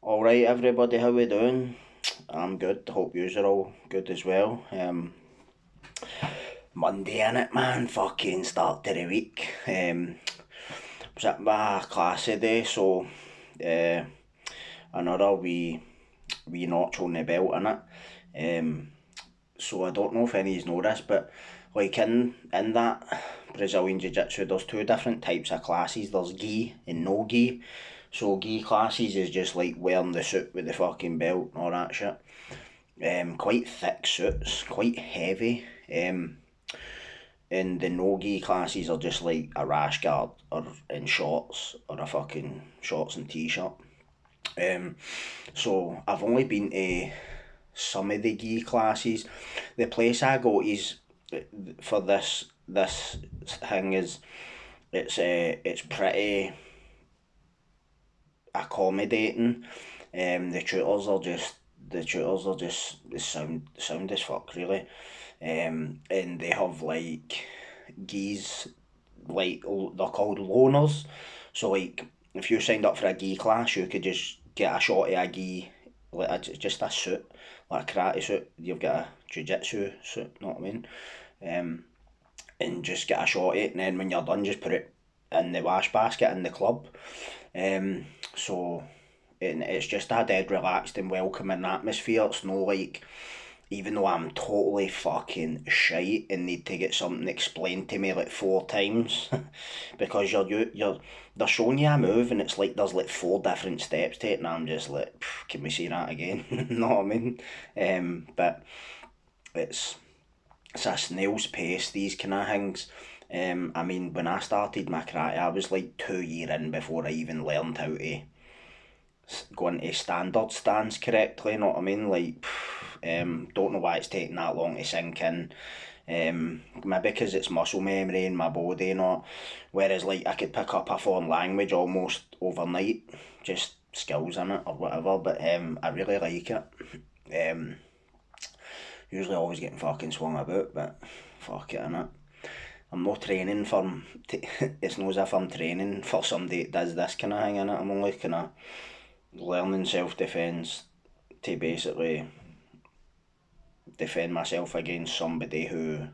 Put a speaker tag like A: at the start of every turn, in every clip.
A: Alright everybody, how we doing? I'm good, hope yous are all good as well. Monday innit man, fucking start to the week. Was at my class today, so uh, another wee notch on the belt innit. So I don't know if any of you know this, but like in that Brazilian Jiu-Jitsu there's two different types of classes. There's gi and no gi. So gi classes is just like wearing the suit with the fucking belt and all that shit. Quite thick suits, quite heavy. And the no gi classes are just like a rash guard or in shorts or a fucking shorts and t-shirt. So I've only been to some of the gi classes. The place I go is for this thing is it's pretty accommodating. The tutors are just they sound as fuck really. And they have like gis, like they're called loaners. So like if you signed up for a gi class, you could just get a shot of a gi, like just a suit, like a karate suit. You've got a jiu-jitsu suit, know what I mean? Um, and just get a shot of it, and then when you're done, just put it in the wash basket in the club. Um, so it's just a dead relaxed and welcoming atmosphere. It's no like, even though I'm totally fucking shite and need to get something explained to me like four times, because they're showing you a move and it's like there's like four different steps to it, and I'm just like, can we see that again? Know what I mean? But it's it's a snail's pace, these kind of things. I mean, when I started my karate, I was like 2 year in before I even learned how to go into standard stance correctly, you know what I mean? Like, don't know why it's taking that long to sink in. Maybe because it's muscle memory in my body, you know. Whereas, like, I could pick up a foreign language almost overnight, just skills in it or whatever, but I really like it. Um, Usually always getting fucking swung about, but fuck it, innit? I'm not training for. It's not as if I'm training for somebody that does this kind of thing, innit? I'm only kind of learning self defence to basically defend myself against somebody who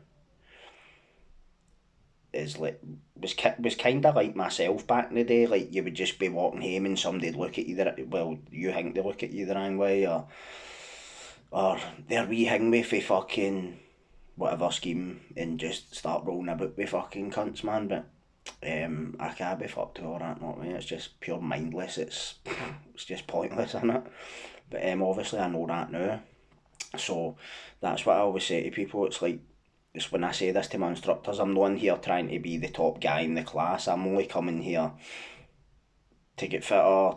A: is like was kind of like myself back in the day. Like you would just be walking home and somebody'd look at you well, you think they look at you the wrong way, or they're wee-hing me for fucking whatever scheme and just start rolling about with fucking cunts, man. But I can't be fucked with all that, not me. It's just pure mindless. It's just pointless, isn't it? But obviously I know that now. So that's what I always say to people. It's like, it's when I say this to my instructors, I'm not in here trying to be the top guy in the class. I'm only coming here to get fitter,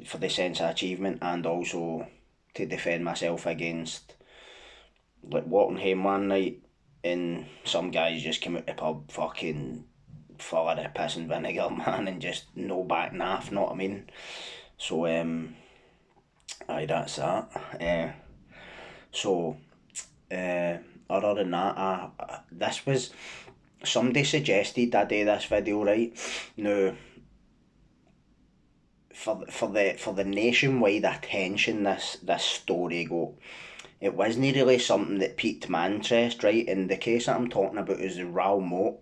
A: for the sense of achievement, and also to defend myself against, like, walking home one night and some guys just came out the pub fucking full of the piss and vinegar, man, and just no back naff, know what I mean? So, aye, that's that. So, uh, other than that, this was, somebody suggested I do this video, right? Now, for the nationwide attention this story got, it wasn't really something that piqued my interest, right? And the case that I'm talking about is the Raoul Moat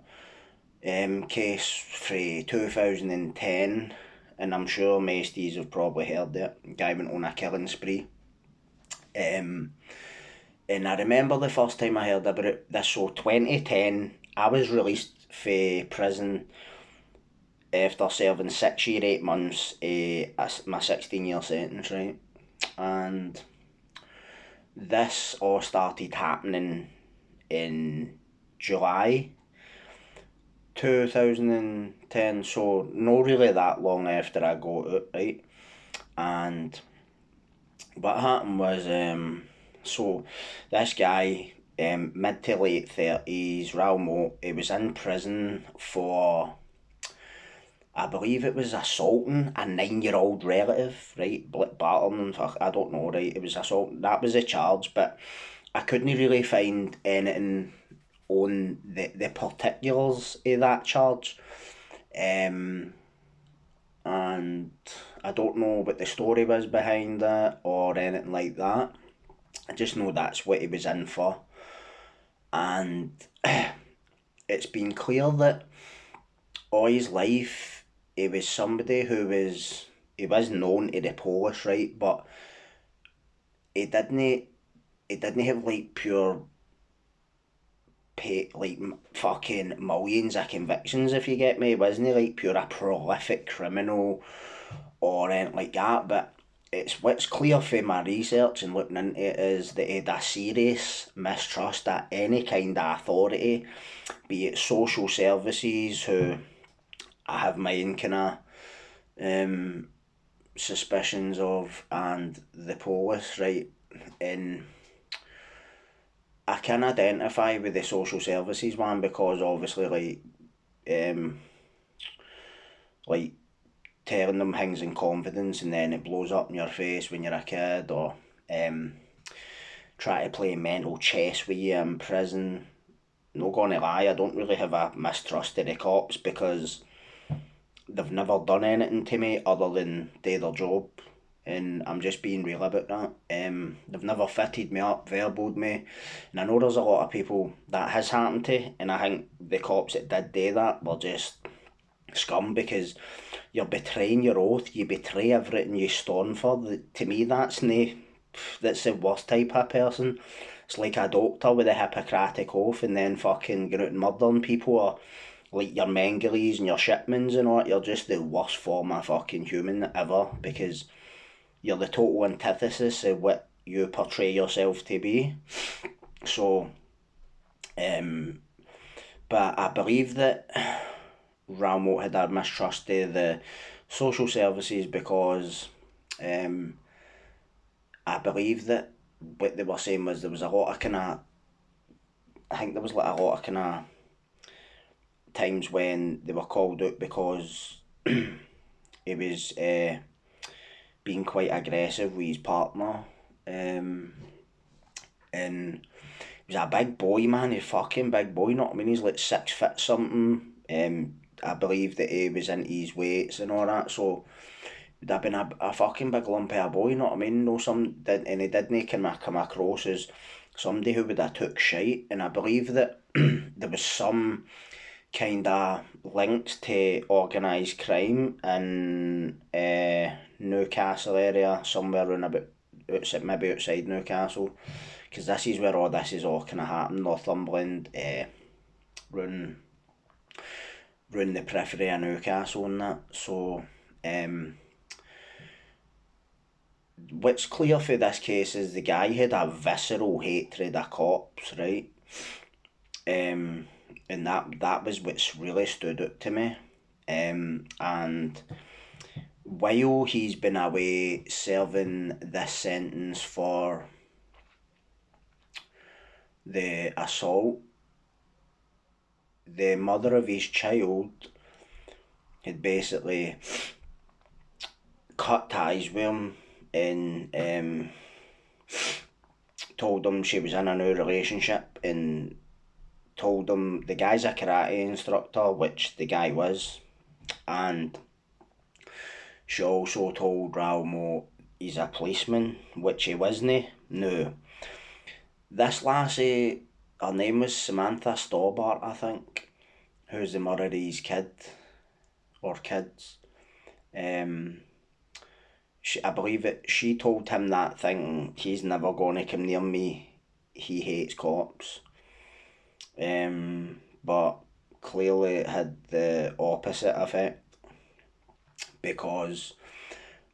A: case from 2010, and I'm sure most of you have probably heard it. Guy went on a killing spree. Um, and I remember the first time I heard about it, this, so 2010, I was released from prison after serving 6 year 8 months, my 16-year sentence, right? And this all started happening in July 2010, so not really that long after I got out, right? And what happened was, so this guy, mid to late 30s, Raoul Moat, he was in prison for, I believe it was assaulting a 9 year old relative, right? Battering, I don't know, right? It was assault. That was the charge, but I couldn't really find anything on the particulars of that charge. Um, and I don't know what the story was behind it or anything like that. I just know that's what he was in for, and it's been clear that all his life he was somebody who was he was known to the police, right? But he didn't he didn't have like pure pay like fucking millions of convictions, if you get me. He wasn't like pure a prolific criminal or anything like that. But it's what's clear from my research and looking into it is that he had a serious mistrust at any kind of authority, be it social services, who I have my own kind of suspicions of, and the police, right? And I can identify with the social services one because obviously, like telling them things in confidence and then it blows up in your face when you're a kid, or um, try to play mental chess with you in prison. Not gonna lie, I don't really have a mistrust of the cops because they've never done anything to me other than do their job. And I'm just being real about that. They've never fitted me up, verbaled me, and I know there's a lot of people that has happened to, and I think the cops that did do that were just scum because you're betraying your oath, you betray everything you stand for. To me, that's the worst type of person. It's like a doctor with a Hippocratic oath and then fucking going out and murdering people, or like your Mengeles and your Shipmans and all that. You're just the worst form of fucking human ever because you're the total antithesis of what you portray yourself to be. So, but I believe that Raoul had a mistrust of the social services because I believe that what they were saying was there was a lot of kind of, I think there was like a lot of kind of times when they were called out because he was being quite aggressive with his partner. And he was a big boy, man, a fucking big boy, you know what I mean? He's like 6 foot something. I believe that he was into his weights and all that, so would have been a fucking big lump of a boy, you know what I mean? No, and he didn't come across as somebody who would have took shite, and I believe that there was some kind of links to organised crime in Newcastle area, somewhere around about outside, maybe outside Newcastle, because this is where all this is all kind of happened, Northumberland, round the periphery of Newcastle and that. So, what's clear for this case is the guy had a visceral hatred of cops, right? And that was what's really stood out to me. And while he's been away serving this sentence for the assault, the mother of his child had basically cut ties with him and told him she was in a new relationship, and told him the guy's a karate instructor, which the guy was, and she also told Raoul he's a policeman, which he wasn't. No. This lassie, her name was Samantha Stobart, I think, who's the mother of his kid, or kids. I believe it. She told him that thing. He's never gonna come near me. He hates cops. But clearly it had the opposite effect because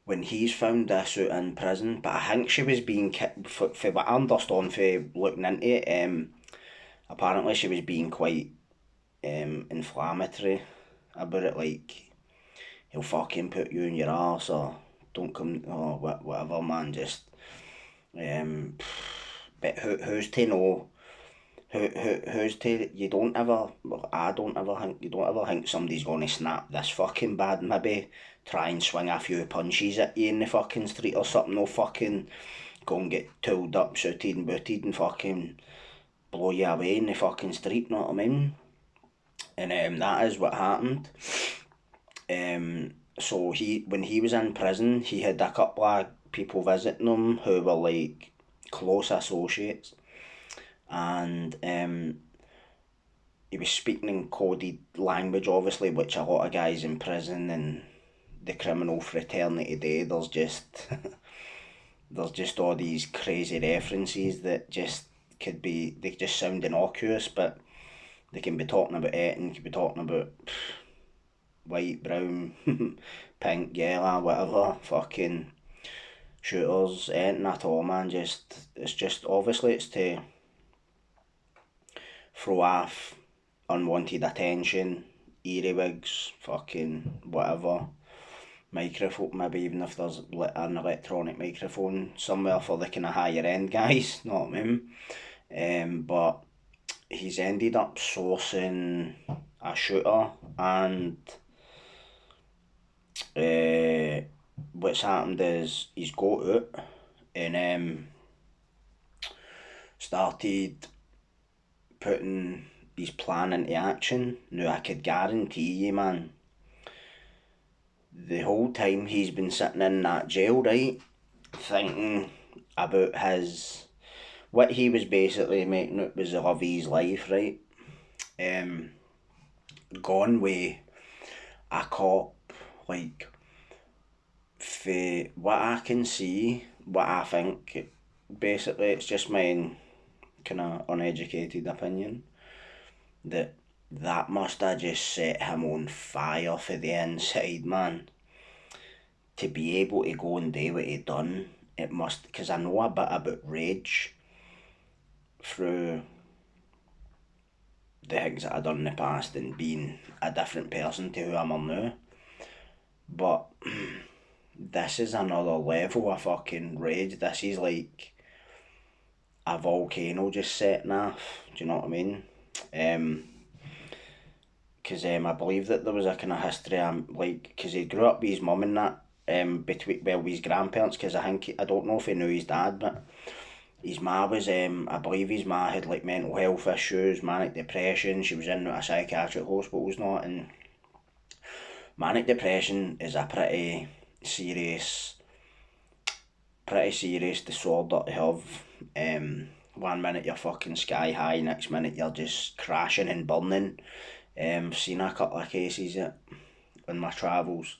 A: when he's found this out in prison, but I think she was being for what I understand for looking into it. Apparently she was being quite inflammatory about it, like he'll fucking put you in your arse, or don't come, or whatever, man. Just but who's to know? Who's to, you don't ever, well, I don't ever think, you don't ever think somebody's gonna snap this fucking bad. Maybe try and swing a few punches at you in the fucking street or something. No fucking go and get tooled up, suited and booted and fucking blow you away in the fucking street, know what I mean? And that is what happened. So when he was in prison, he had a couple of people visiting him who were like close associates, and he was speaking in coded language, obviously, which a lot of guys in prison and the criminal fraternity do. There's just all these crazy references that just could be, they just sound innocuous, but they can be talking about anything, could be talking about white, brown, pink, yellow, whatever, fucking shooters, anything at all, man. It's just, obviously it's to throw off unwanted attention, earwigs, fucking whatever, microphone, maybe even if there's an electronic microphone somewhere for the kind of higher end guys, not me. But he's ended up sourcing a shooter, and what's happened is he's got out and started putting his plan into action. Now I could guarantee you, man, the whole time he's been sitting in that jail, right, thinking about what he was basically making it was the love of his life, right? Gone with a cop, like, for what I can see, what I think, basically it's just my kind of uneducated opinion, that must have just set him on fire for the inside, man. To be able to go and do what he done, it must, because I know a bit about rage through the things that I done in the past and being a different person to who I am now. But this is another level of fucking rage. This is like a volcano just setting off. Do you know what I mean? Because I believe that there was a kind of history, like, because he grew up with his mum and that, with his grandparents, because I don't know if he knew his dad, but his ma was, I believe his ma had like mental health issues, manic depression, she was in a psychiatric hospitals not, and manic depression is a serious, pretty serious disorder to have. 1 minute you're fucking sky high, next minute you're just crashing and burning. Seen a couple of cases on my travels.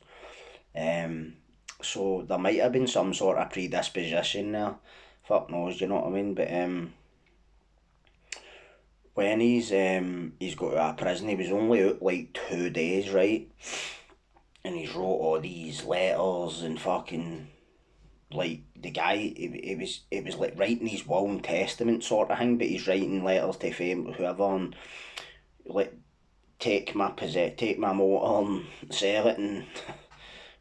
A: So there might have been some sort of predisposition there. Fuck knows, do you know what I mean? But when he's got out of prison, he was only out like 2 days, right? And he's wrote all these letters and fucking, like, the guy, it was like writing his will and testament sort of thing, but he's writing letters to fame, whoever, and like, take my motor and sell it, and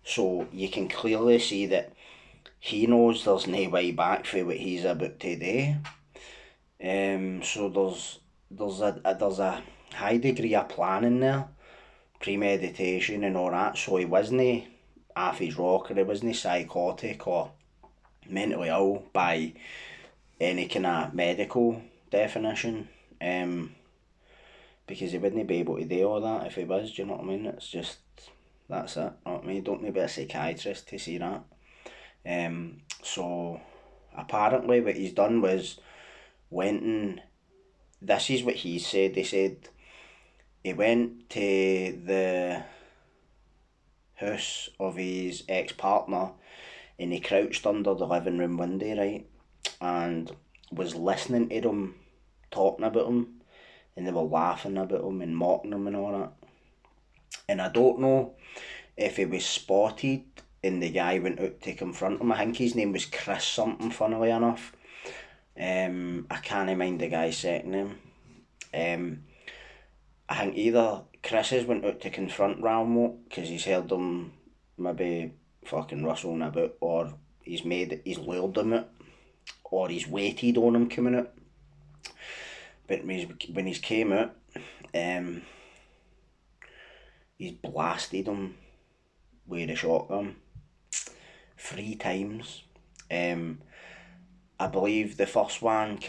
A: so you can clearly see that he knows there's no way back for what he's about to do. So there's a high degree of planning there, premeditation and all that. So he wasn't off his rocker, he wasn't psychotic or mentally ill by any kind of medical definition. Because he wouldn't be able to do all that if he was, do you know what I mean? It's just, that's it, you know what I mean? You don't need to be a psychiatrist to see that. So apparently what he's done was went and, this is what he said, they said he went to the house of his ex-partner and he crouched under the living room window, right, and was listening to them talking about him, and they were laughing about him and mocking him and all that. And I don't know if he was spotted and the guy went out to confront him. I think his name was Chris something, funnily enough. I can't mind the guy's second name. I think either Chris has went out to confront Raoul because he's heard him maybe fucking rustling about, or he's lured him out, or he's waited on him coming out. But when he's came out, he's blasted him with a shotgun 3 times. I believe the first one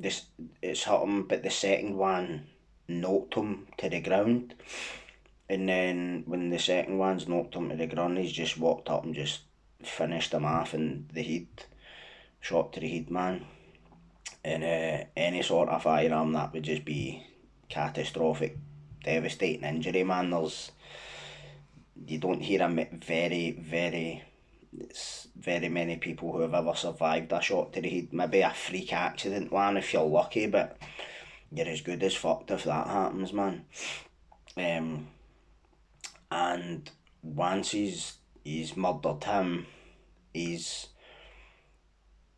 A: it's hit him, but the second one knocked him to the ground, And then when the second one's knocked him to the ground, he's just walked up and just finished him off in the head, shot to the head, man. And any sort of firearm that would just be catastrophic, devastating injury, man. You don't hear very many people who have ever survived a shot to the head. Maybe a freak accident one if you're lucky, but you're as good as fucked if that happens, man. And once he's murdered him, he's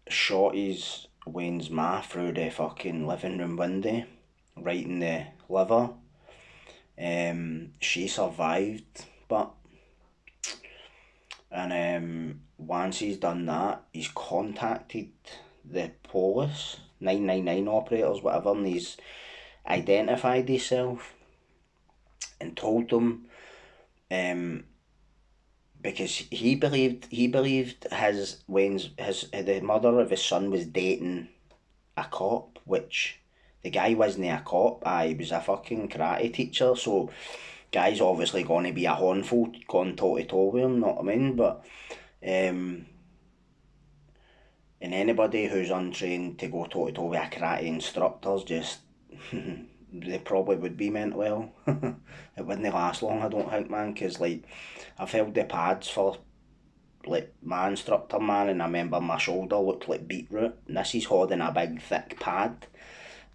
A: shot his Wayne's ma through the fucking living room window, right in the liver. She survived, but once he's done that, he's contacted the police, 999 operators, whatever, and he's identified himself and told them, because he believed the mother of his son was dating a cop, which the guy wasn't a cop. He was a fucking karate teacher, so guy's obviously going to be a handful going toe to toe with him, know what I mean? But and anybody who's untrained to go toe to toe with a karate instructor's just they probably would be meant well. It wouldn't last long, I don't think, man, because like I've held the pads for like my instructor, man, and I remember my shoulder looked like beetroot, and this is holding a big thick pad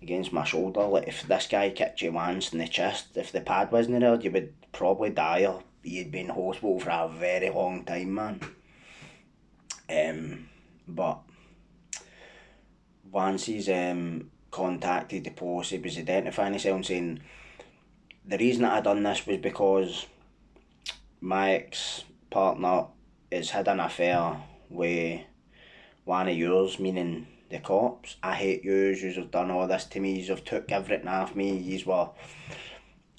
A: against my shoulder. Like if this guy kicked you once in the chest, if the pad wasn't there, you would probably die or you'd be in hospital for a very long time, man. But once he's contacted the police, he was identifying himself and saying the reason that I done this was because my ex-partner has had an affair with one of yours, meaning the cops. I hate yous, yous have done all this to me, yous have took everything off me, yous were,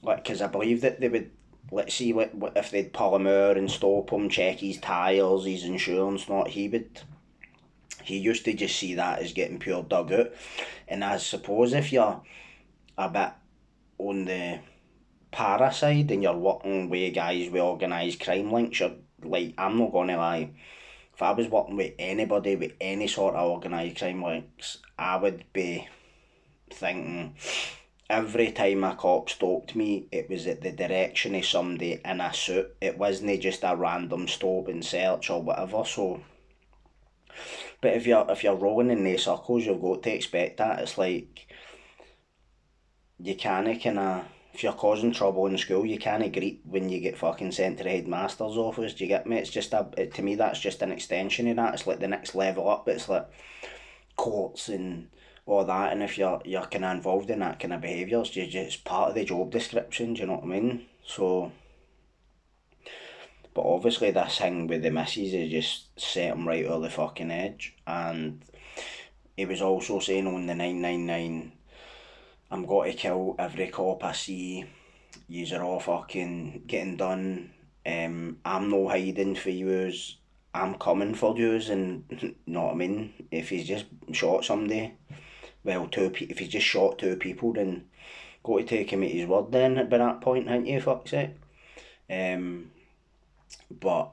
A: like, because I believe that they would, let's see what if they'd pull him out and stop him, check his tyres, his insurance, not, he used to just see that as getting pure dug out. And I suppose if you're a bit on the para side and you're working with guys with organised crime links, you're like, I'm not gonna lie, if I was working with anybody with any sort of organised crime links, I would be thinking every time a cop stopped me, it was at the direction of somebody in a suit. It wasn't just a random stop and search or whatever. So, but if you're rolling in the circles, you've got to expect that. It's like you can't if you're causing trouble in school, you can't greet when you get fucking sent to the headmaster's office. Do you get me? It's just to me that's just an extension of that. It's like the next level up. It's like courts and all that. And if you're kind of involved in that kind of behaviour, it's just part of the job description. Do you know what I mean? So, but obviously this thing with the missus has just set him right over the fucking edge. And he was also saying on the 999, I'm going to kill every cop I see. Yous are all fucking getting done. I'm no hiding for yous. I'm coming for yous, and you know what I mean? If he's just shot somebody, well, if he's just shot two people, then got to take him at his word then by that point, ain't you, fuck's sake? But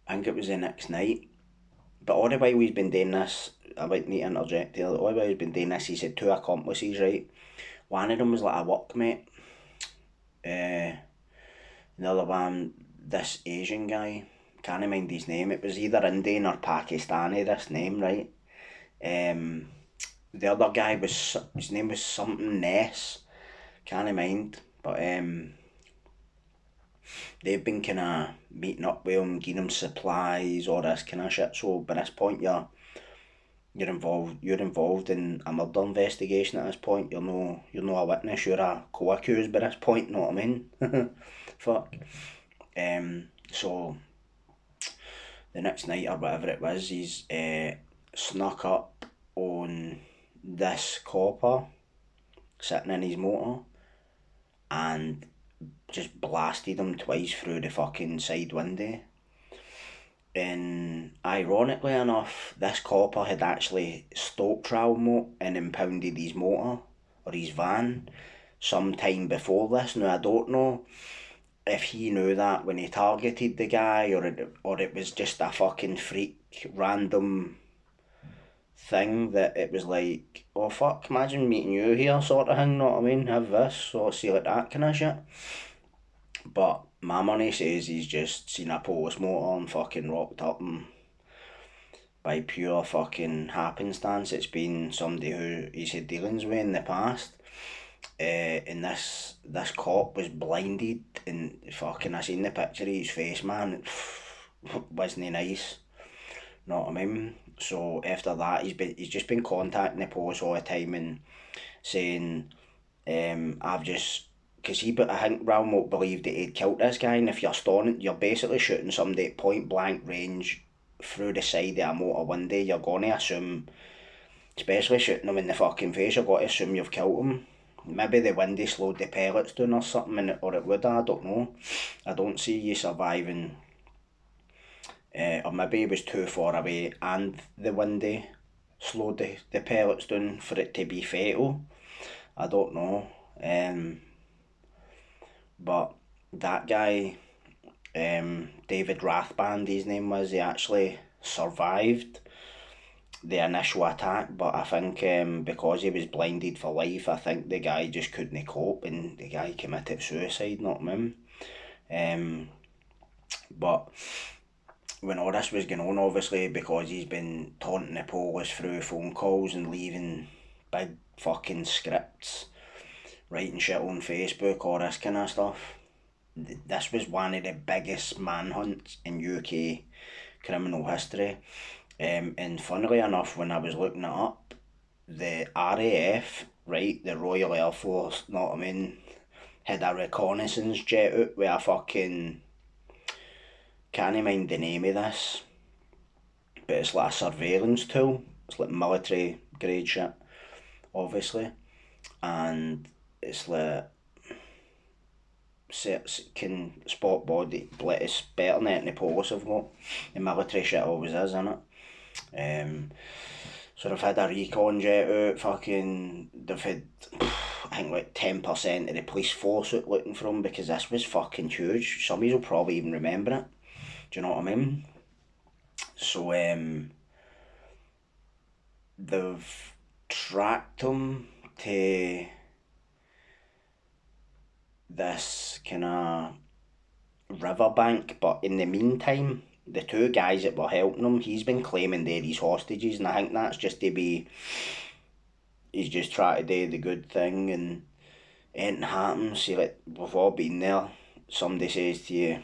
A: I think it was the next night. But all the while we've been doing this, I might need to interject here, all the while he's been doing this, he said two accomplices, right? One of them was like a workmate. The other one, this Asian guy, can't mind his name. It was either Indian or Pakistani, this name, right? The other guy was, his name was something Ness, can't mind. But they've been kind of meeting up with him, giving him supplies, all this kind of shit. So by this point, you're involved in a murder investigation at this point. You're no a witness, you're a co-accused by this point, know what I mean? Fuck. So the next night or whatever it was, he's snuck up on this copper sitting in his motor and just blasted him twice through the fucking side window. And ironically enough, this copper had actually stopped Raoul Moat and impounded his motor or his van. sometime before this. Now I don't know if he knew that when he targeted the guy, or it was just a fucking freak random thing that it was like, oh fuck, imagine meeting you here sort of thing, know what I mean? Have this, so see like that kind of shit. But my money says he's just seen a post motor and fucking rocked up, and by pure fucking happenstance it's been somebody who he's had dealings with in the past. And this cop was blinded, and fucking I seen the picture of his face, man. Wasn't he nice? Know what I mean? So after that, he's just been contacting the post all the time and saying, I've just, because I think Raoul believed that he'd killed this guy, and if you're basically shooting somebody at point blank range through the side of a motor window, you're gonna assume, especially shooting them in the fucking face, you've got to assume you've killed them. Maybe the windy slowed the pellets down or something, or it would, I don't know. I don't see you surviving, or maybe it was too far away and the windy slowed the pellets down for it to be fatal. I don't know. But that guy, David Rathband, his name was, he actually survived the initial attack, but I think because he was blinded for life, I think the guy just couldn't cope and the guy committed suicide, not him. But when all this was going on, obviously, because he's been taunting the police through phone calls and leaving big fucking scripts, writing shit on Facebook, all this kind of stuff. This was one of the biggest manhunts in UK criminal history. And funnily enough, when I was looking it up, the RAF, right, the Royal Air Force, know what I mean, had a reconnaissance jet out with a fucking, can't mind the name of this, but it's like a surveillance tool. It's like military grade shit, obviously, and it's like can spot body, but it's better than anything the police have got. The military shit always is, isn't it? So they've had a recon jet out, fucking, they've had, I think like 10% of the police force out looking for him, because this was fucking huge. Some of you will probably even remember it. Do you know what I mean? So they've tracked him to this kind of riverbank, but in the meantime, the two guys that were helping him, he's been claiming they're his hostages, and I think that's just to be, he's just trying to do the good thing, and anything happens, see, like, we've all been there, somebody says to you,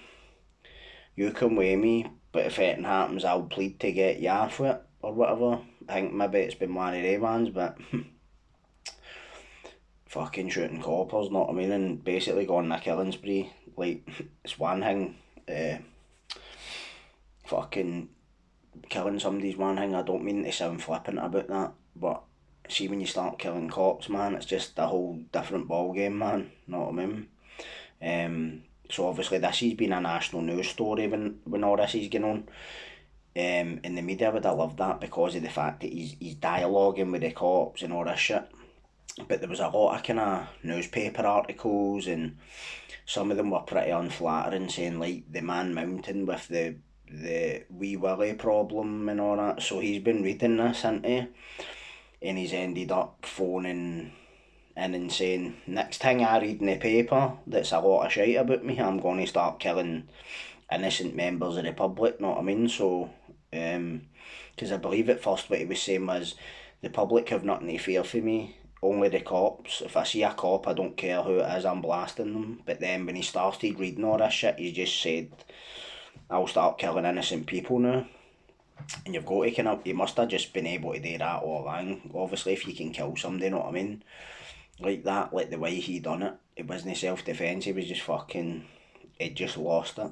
A: you come with me, but if anything happens, I'll plead to get you off it, or whatever. I think maybe it's been one of them ones, but fucking shooting coppers, know what I mean, and basically going on a killing spree. Like, it's one thing, fucking killing somebody's one thing. I don't mean to sound flippant about that, but see, when you start killing cops, man, it's just a whole different ball game, man, know what I mean? So obviously this has been a national news story when all this is going on. And the media would have loved that because of the fact that he's dialoguing with the cops and all this shit. But there was a lot of kind of newspaper articles, and some of them were pretty unflattering, saying like the Man Mountain with the wee willy problem and all that. So he's been reading this, hasn't he? And he's ended up phoning in and saying, next thing I read in the paper that's a lot of shite about me, I'm going to start killing innocent members of the public, know what I mean? So, because I believe at first what he was saying was, the public have nothing to fear for me, only the cops. If I see a cop, I don't care who it is, I'm blasting them. But then when he started reading all this shit, he just said, I'll start killing innocent people now. And you've got to kind of, he must have just been able to do that all along. Obviously, if you can kill somebody, know what I mean? Like that, like the way he done it, it wasn't self-defence, he was just fucking, he just lost it.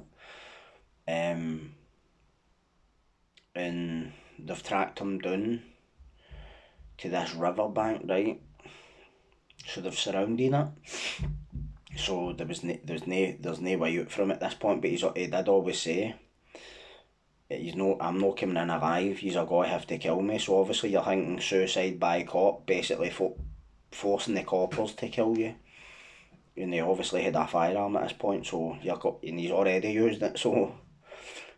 A: And they've tracked him down to this riverbank, right? So they've surrounded it. So there's no way out from it at this point. But he did always say, I'm not coming in alive. You're going to have to kill me. So obviously you're thinking suicide by cop, basically forcing the coppers to kill you. and they obviously had a firearm at this point, so and he's already used it, so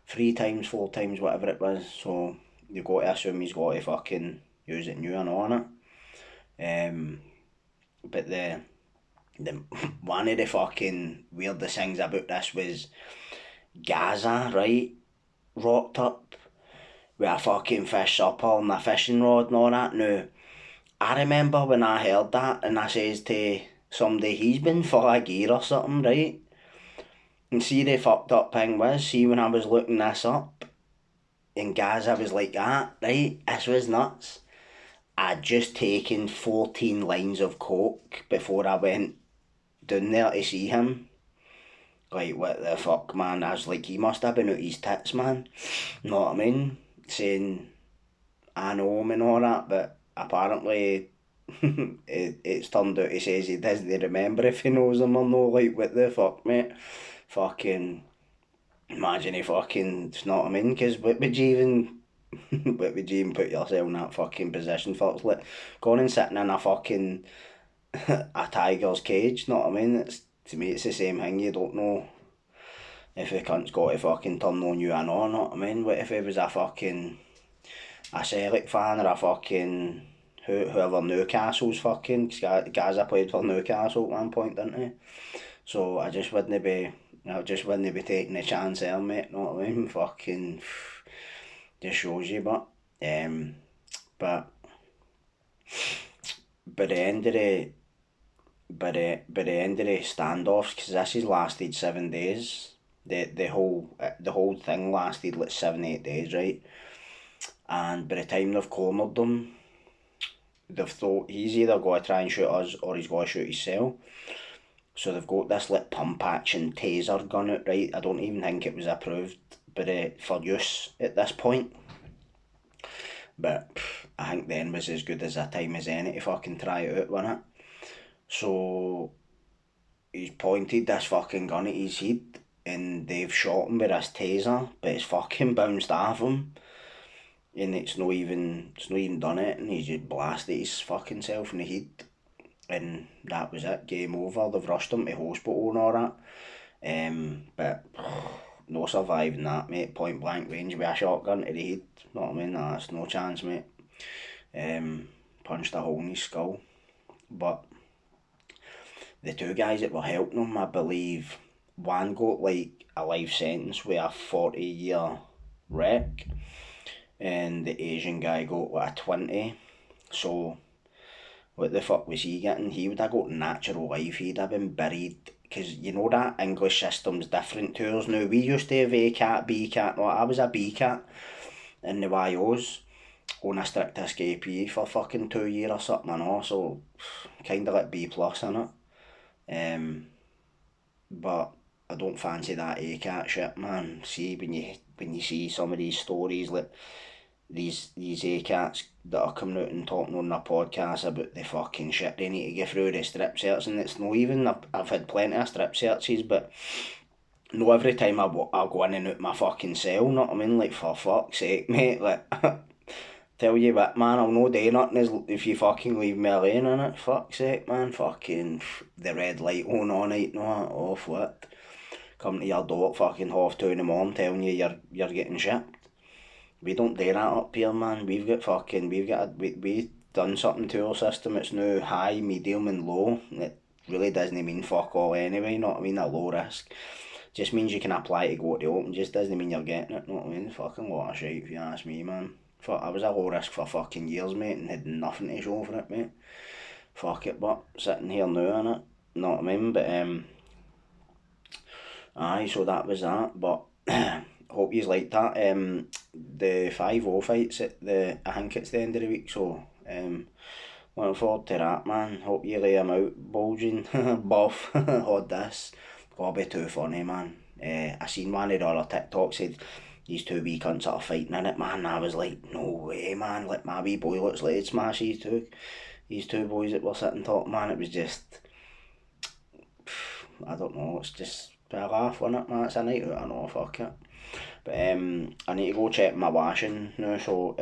A: 3 times, 4 times, whatever it was, so you got to assume he's got to fucking use it new and on it. But the one of the fucking weirdest things about this was Gaza, right, rocked up with a fucking fish supper and a fishing rod and all that. Now, I remember when I heard that and I says to somebody, he's been full of gear or something, right? And see, the fucked up thing was, see, when I was looking this up in Gaza, was like that, right? This was nuts. I'd just taken 14 lines of coke before I went down there to see him. Like, what the fuck, man? I was like, he must have been out his tits, man. Know what I mean? Saying, I know him and all that, but apparently it's turned out he says he doesn't remember if he knows him or no. Like, what the fuck, mate? Fucking, imagine he fucking, you know what I mean? Because what would you even, what would you even put yourself in that fucking position for? It's like going and sitting in a fucking, a tiger's cage, you know what I mean? It's, to me, it's the same thing. You don't know if the cunt's got to fucking turn on you or not, you know what I mean? What if he was a fucking, a Celtic fan or a fucking, whoever Newcastle's fucking, because Gaza played for Newcastle at one point, didn't he? So I just wouldn't be taking a chance there, mate, you know what I mean? Fucking, just shows you, but by the end of the, by the end of the standoffs, because this has lasted 7 days, the whole thing lasted like 7-8 days, right? And by the time they've cornered them, they've thought he's either got to try and shoot us or he's got to shoot himself. So they've got this like pump action taser gun out, right? I don't even think it was approved for use at this point. But I think then was as good as a time as any to fucking try it out, wasn't it? So he's pointed this fucking gun at his head and they've shot him with this taser, but it's fucking bounced off him. And it's not even done it, and he's just blasted his fucking self in the head. And that was it, game over. They've rushed him to hospital and all that. But no surviving that, mate. Point blank range with a shotgun to the head. Know what I mean? That's no chance, mate. Punched a hole in his skull. But the two guys that were helping him, I believe, one got like a life sentence with a 40-year rec, and the Asian guy got like a 20. So what the fuck was he getting? He would have got natural life. He'd have been buried. Because you know that English system's different to us now. We used to have A-cat, B-cat. No, I was a B-cat in the YOs on a strict escapee for fucking 2 years or something, I know. So kind of like B plus in it. But I don't fancy that A-cat shit, man. See, when you see some of these stories, like these A-cats that are coming out and talking on their podcast about the fucking shit they need to get through the strip search, and it's not even, I've had plenty of strip searches, but no, every time I go in and out my fucking cell, know what I mean? Like, for fuck's sake, mate, like, tell you what, man, I'll no do nothing if you fucking leave me alone, innit? Fuck's sake, man, fucking, the red light on all night, no, off what? Come to your door at fucking 2:30 in the morning telling you you're getting shipped. We don't do that up here, man. We've done something to our system. It's now high, medium and low. It really doesn't mean fuck all anyway, you know what I mean? A low risk. Just means you can apply to go to the open, just doesn't mean you're getting it, you know what I mean? Fucking lot of shit if you ask me, man. I was a low risk for fucking years, mate, and had nothing to show for it, mate. Fuck it, but sitting here now, innit? Know what I mean? But aye, so that was that, but hope you liked that. The 5-0 fights I think it's the end of the week, so looking forward to that, man. Hope you lay them out, bulging, buff, all this. Gotta be too funny, man. I seen one of the other TikToks said these two wee cunts that are fighting in it, man. I was like, no way, man. Like, my wee boy looks like it'd smash these two boys that were sitting talking, man. It was just, I don't know, it's just a laugh, wasn't it, man? It's a night out, I know, fuck it. But I need to go check my washing now, so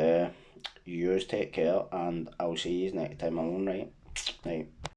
A: you take care, and I'll see you next time I'm on, right? Right.